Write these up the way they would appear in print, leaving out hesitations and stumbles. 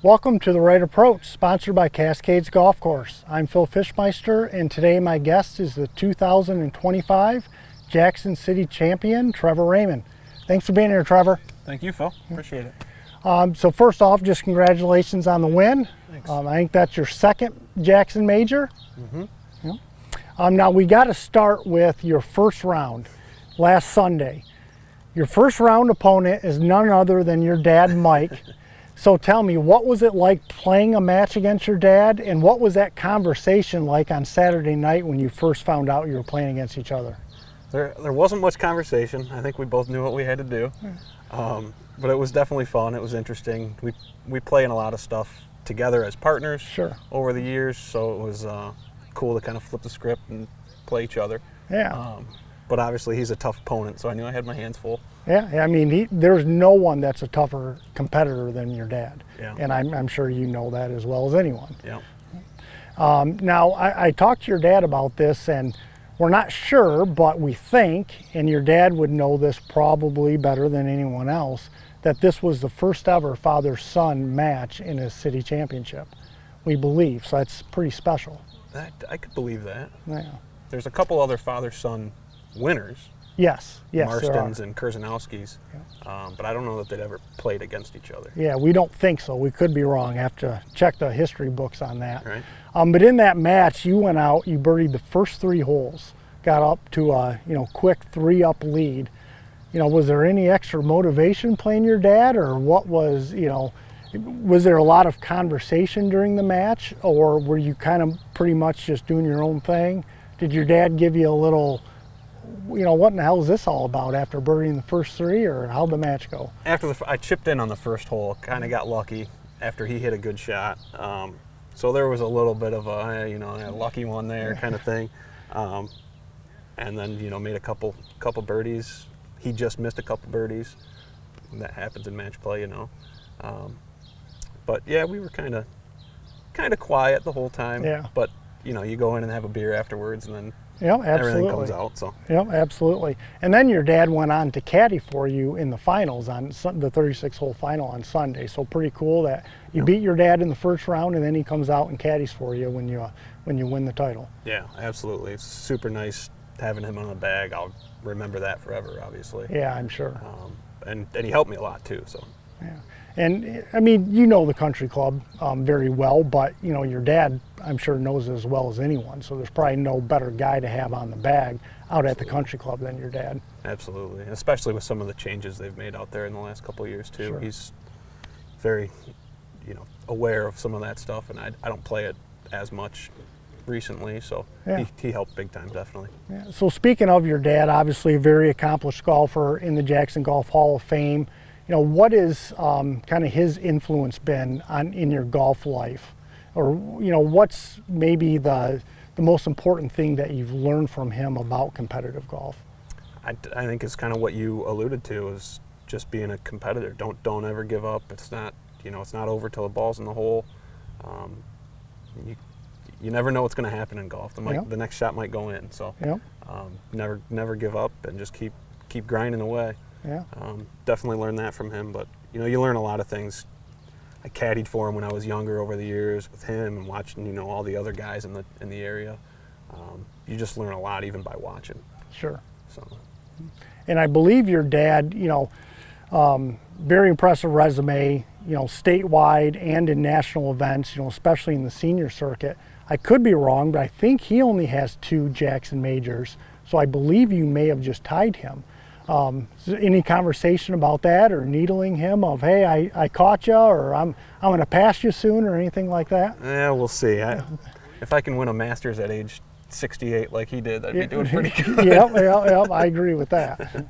Welcome to The Right Approach, sponsored by Cascades Golf Course. I'm Phil Fischmeister, and today my guest is the 2025 Jackson City champion, Trevor Raymond. Thanks for being here, Trevor. Thank you, Phil. Appreciate it. So first off, just congratulations on the win. Thanks. I think that's your second Jackson Major. Mm-hmm. Yeah. Now we got to start with your first round last Sunday. Your first round opponent is none other than your dad, Mike. So tell me, what was it like playing a match against your dad, and what was that conversation like on Saturday night when you first found out you were playing against each other? There wasn't much conversation. I think we both knew what we had to do. But it was definitely fun. It was interesting. We play in a lot of stuff together as partners over the years, so it was cool to kind of flip the script and play each other. Yeah. But obviously he's a tough opponent, so I knew I had my hands full. Yeah, I mean, there's no one that's a tougher competitor than your dad. Yeah. And I'm sure you know that as well as anyone. Yeah. Now, I talked to your dad about this, and we're not sure, but we think, and your dad would know this probably better than anyone else, that this was the first ever father-son match in a city championship. We believe, so that's pretty special. I could believe that. Yeah. There's a couple other father-son winners. Yes, Marstons and Kurzanowskis, but I don't know that they'd ever played against each other. Yeah, we don't think so. We could be wrong. I have to check the history books on that. Right. But in that match, you went out, you birdied the first 3 holes, got up to a quick 3-up lead. Was there any extra motivation playing your dad, or what was there a lot of conversation during the match, or were you kind of pretty much just doing your own thing? Did your dad give you a little, what in the hell is this all about after birdieing the first 3, or how'd the match go? I chipped in on the first hole, kind of got lucky after he hit a good shot. So there was a little bit of a lucky one there kind of thing. And then, made a couple birdies. He just missed a couple birdies. That happens in match play, But yeah, we were kind of quiet the whole time. Yeah. But, you go in and have a beer afterwards, and then absolutely. everything comes out. So. Yep, absolutely. And then your dad went on to caddy for you in the finals on the 36-hole final on Sunday. So pretty cool that you beat your dad in the first round, and then he comes out and caddies for you when you win the title. Yeah, absolutely. It's super nice having him on the bag. I'll remember that forever, obviously. Yeah, I'm sure. And he helped me a lot too. So. Yeah. And I mean, the country club very well, but your dad, I'm sure, knows it as well as anyone. So there's probably no better guy to have on the bag out at the country club than your dad. Absolutely, especially with some of the changes they've made out there in the last couple of years too. Sure. He's very, aware of some of that stuff, and I don't play it as much recently, so he helped big time, definitely. Yeah. So speaking of your dad, obviously a very accomplished golfer in the Jackson Golf Hall of Fame. What is kind of his influence been in your golf life? Or, what's maybe the most important thing that you've learned from him about competitive golf? I think it's kind of what you alluded to, is just being a competitor. Don't ever give up. It's not, it's not over till the ball's in the hole. You never know what's going to happen in golf. The next shot might go in. So never give up, and just keep grinding away. Yeah. Definitely learned that from him, but you learn a lot of things. I caddied for him when I was younger over the years with him, and watching all the other guys in the area. You just learn a lot even by watching. Sure. So. And I believe your dad, very impressive resume, statewide and in national events, especially in the senior circuit. I could be wrong, but I think he only has 2 Jackson majors, so I believe you may have just tied him. Is there any conversation about that, or needling him of, hey, I caught you, or I'm going to pass you soon, or anything like that? Yeah, we'll see. If I can win a Masters at age 68 like he did, I'd be doing pretty good. Yep, I agree with that.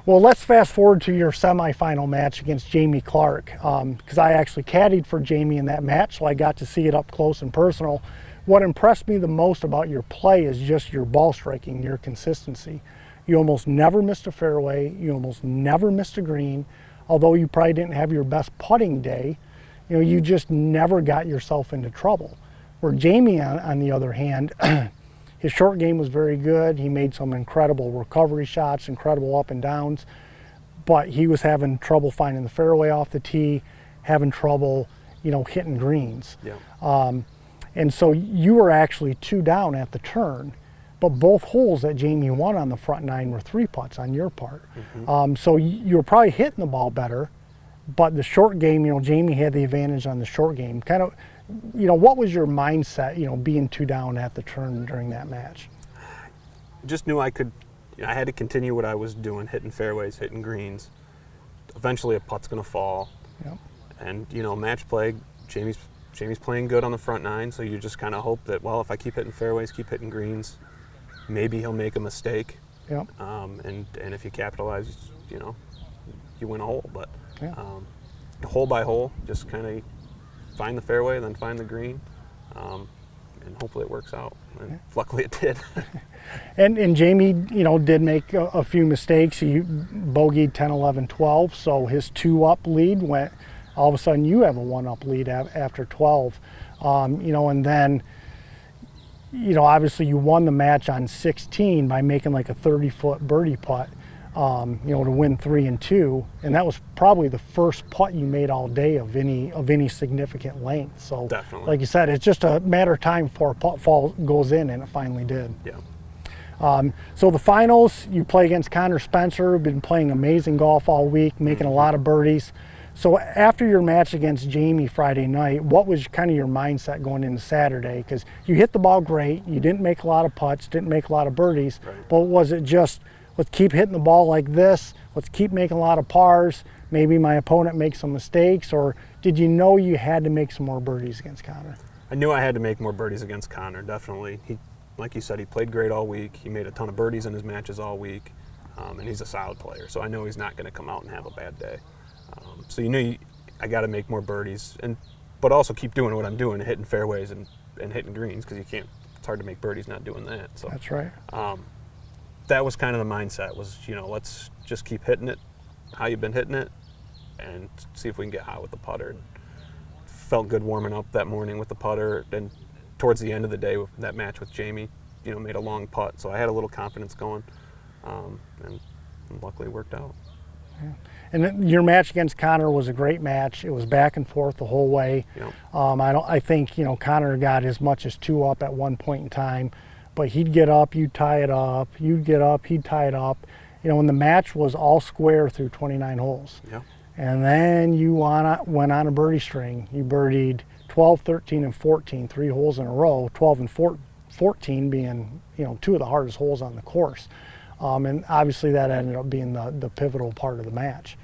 Well, let's fast forward to your semifinal match against Jamie Clark, because I actually caddied for Jamie in that match, so I got to see it up close and personal. What impressed me the most about your play is just your ball striking, your consistency. You almost never missed a fairway. You almost never missed a green. Although you probably didn't have your best putting day, you just never got yourself into trouble. Where Jamie, on the other hand, his short game was very good. He made some incredible recovery shots, incredible up and downs, but he was having trouble finding the fairway off the tee, having trouble, hitting greens. Yeah. And so you were actually 2 down at the turn, but both holes that Jamie won on the front 9 were 3 putts on your part. So you were probably hitting the ball better, but the short game, Jamie had the advantage on the short game. Kind of, what was your mindset, being 2 down at the turn during that match? Just knew I had to continue what I was doing, hitting fairways, hitting greens. Eventually a putt's going to fall. Yep. And, match play, Jamie's playing good on the front 9, so you just kind of hope that, well, if I keep hitting fairways, keep hitting greens, maybe he'll make a mistake. Yep. And if you capitalize, you win a hole. But Yeah. Hole by hole, just kind of find the fairway, then find the green, and hopefully it works out. And luckily it did. And Jamie, did make a few mistakes. He bogeyed 10, 11, 12, so his 2-up lead went, all of a sudden you have a 1-up lead after 12. And then, obviously you won the match on 16 by making like a 30-foot birdie putt, to win 3 and 2. And that was probably the first putt you made all day of any significant length. So Definitely. like you said, it's just a matter of time before a putt goes in, and it finally did. Yeah. So the finals, you play against Connor Spencer, been playing amazing golf all week, making a lot of birdies. So after your match against Jamie Friday night, what was kind of your mindset going into Saturday? Because you hit the ball great, you didn't make a lot of putts, didn't make a lot of birdies, Right. but was it just, let's keep hitting the ball like this, let's keep making a lot of pars, maybe my opponent makes some mistakes, or did you know you had to make some more birdies against Connor? I knew I had to make more birdies against Connor, definitely. He, like you said, he played great all week. He made a ton of birdies in his matches all week, and he's a solid player, so I know he's not going to come out and have a bad day. So I got to make more birdies, but also keep doing what I'm doing, hitting fairways and hitting greens, because it's hard to make birdies not doing that. So That's right. that was kind of the mindset, was, let's just keep hitting it how you've been hitting it and see if we can get hot with the putter. Felt good warming up that morning with the putter, and towards the end of the day with that match with Jamie, made a long putt, so I had a little confidence going, and luckily it worked out. Yeah. And then your match against Connor was a great match. It was back and forth the whole way. Yep. I think Connor got as much as 2 up at one point in time, but he'd get up, you'd tie it up, you'd get up, he'd tie it up. And the match was all square through 29 holes. Yep. And then you went on a birdie string. You birdied 12, 13, and 14, 3 holes in a row, 12 and 14 being 2 of the hardest holes on the course. And obviously that ended up being the pivotal part of the match.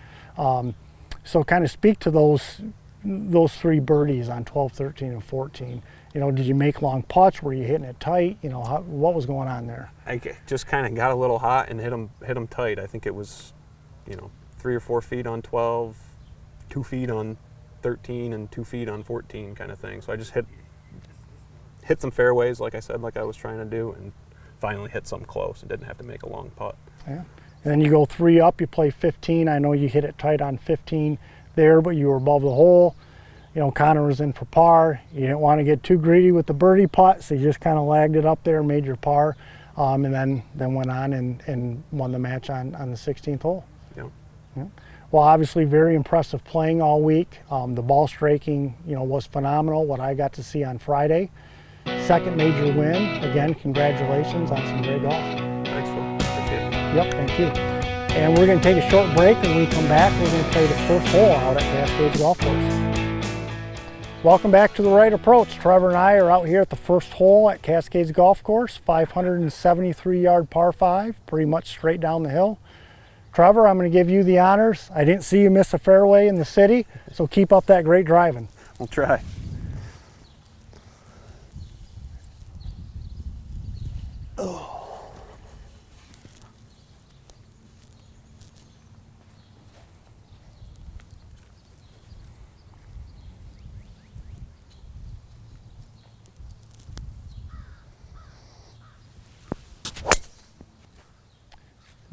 So kind of speak to those 3 birdies on 12, 13, and 14. Did you make long putts? Were you hitting it tight? What was going on there? I just kind of got a little hot and hit them tight. I think it was, 3 or 4 feet on 12, 2 feet on 13, and 2 feet on 14 kind of thing. So I just hit some fairways, like I said, like I was trying to do, and finally hit some close and didn't have to make a long putt. Yeah. And then you go 3 up, you play 15. I know you hit it tight on 15 there, but you were above the hole. Connor was in for par. You didn't want to get too greedy with the birdie putt, so you just kind of lagged it up there and made your par, and then went on and won the match on the 16th hole. Yeah. Yeah. Well, obviously very impressive playing all week. The ball striking, was phenomenal, what I got to see on Friday. Second major win. Again, congratulations on some great golf. Thanks, Phil. Appreciate it. Yep, thank you. And we're going to take a short break. When we come back, we're going to play the first hole out at Cascades Golf Course. Welcome back to The Right Approach. Trevor and I are out here at the first hole at Cascades Golf Course, 573-yard par 5, pretty much straight down the hill. Trevor, I'm going to give you the honors. I didn't see you miss a fairway in the city, so keep up that great driving. We'll try.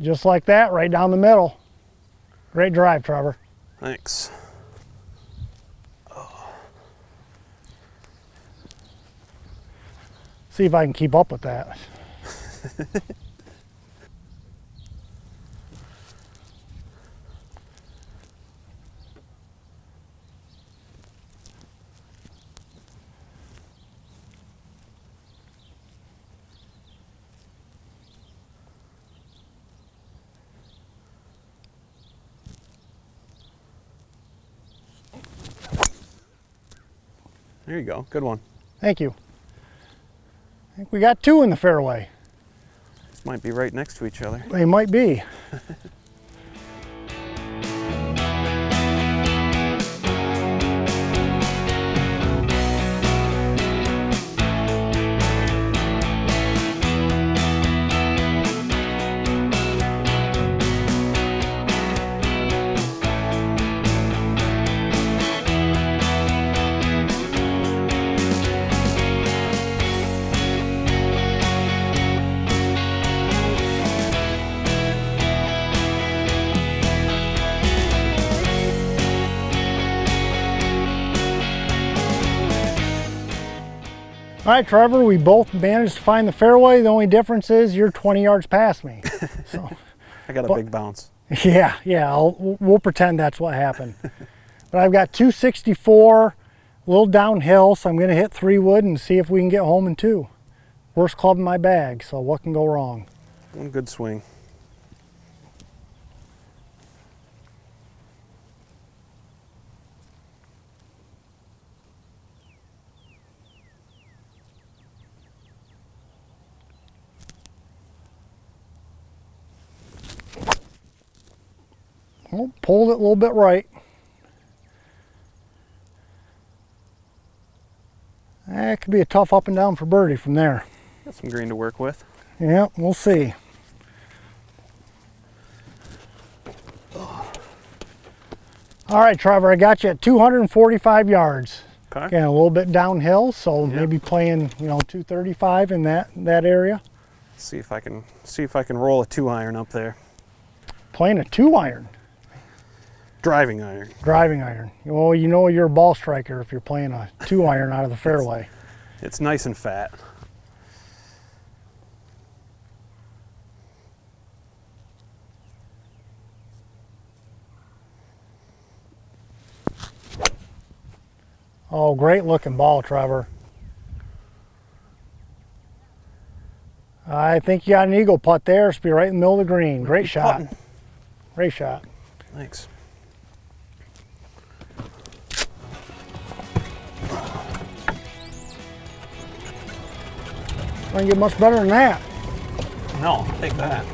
Just like that, right down the middle. Great drive, Trevor. Thanks. See if I can keep up with that. There you go. Good one. Thank you. I think we got 2 in the fairway. This might be right next to each other. They might be. All right, Trevor, we both managed to find the fairway. The only difference is you're 20 yards past me. So, I got a big bounce. Yeah, we'll pretend that's what happened. But I've got 264, a little downhill, so I'm going to hit 3-wood and see if we can get home in 2. Worst club in my bag, so what can go wrong? One good swing. Well, pulled it a little bit right. That could be a tough up and down for birdie from there. Got some green to work with. Yeah, we'll see. All right, Trevor, I got you at 245 yards. Okay. Again, a little bit downhill, so maybe playing, 235 in that area. See if I can roll a 2-iron up there. Playing a 2-iron. Driving iron. Driving iron. Well, you're a ball striker if you're playing a 2-iron out of the fairway. It's nice and fat. Oh, great looking ball, Trevor. I think you got an eagle putt there. It's be right in the middle of the green. Great shot. Putting. Great shot. Thanks. Don't get much better than that. No, take that.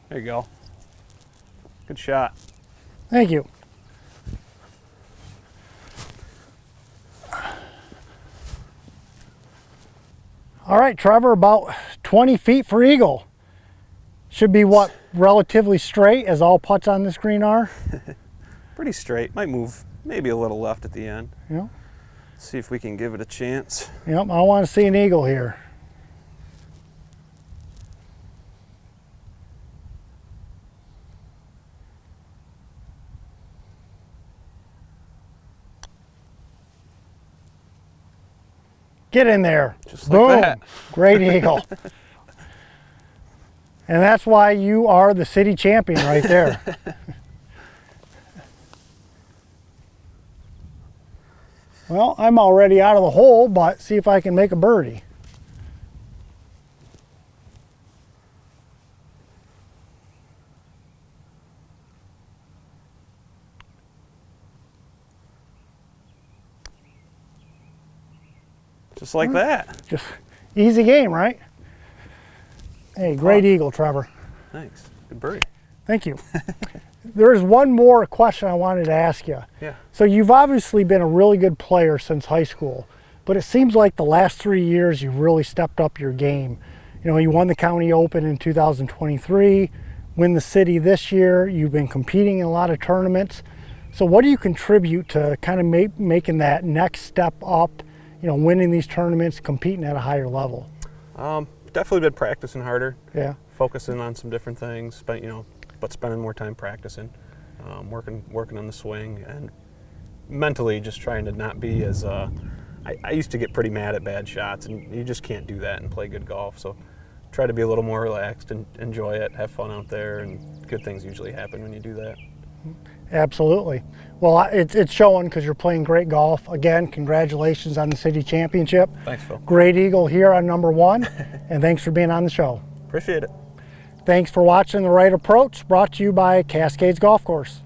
There you go. Good shot. Thank you. All right, Trevor, about 20 feet for eagle. Should be what, relatively straight as all putts on this green are? Pretty straight. Might move maybe a little left at the end. Yep. See if we can give it a chance. Yep, I want to see an eagle here. Get in there. Just like Boom. that. Great eagle. And that's why you are the city champion right there. Well, I'm already out of the hole, but see if I can make a birdie. Just like that. Just easy game, right? Hey, great eagle, Trevor. Thanks. Good birdie. Thank you. There's one more question I wanted to ask you. Yeah. So you've obviously been a really good player since high school, but it seems like the last 3 years you've really stepped up your game. You won the county open in 2023, win the city this year. You've been competing in a lot of tournaments. So what do you contribute to kind of making that next step up, winning these tournaments, competing at a higher level? Definitely been practicing harder. Yeah. Focusing on some different things, but spending more time practicing, working on the swing, and mentally just trying to not be as I used to get pretty mad at bad shots, and you just can't do that and play good golf. So try to be a little more relaxed and enjoy it, have fun out there, and good things usually happen when you do that. Absolutely. Well, it's showing because you're playing great golf. Again, congratulations on the city championship. Thanks, Phil. Great Eagle here on #1, and thanks for being on the show. Appreciate it. Thanks for watching The Right Approach, brought to you by Cascades Golf Course.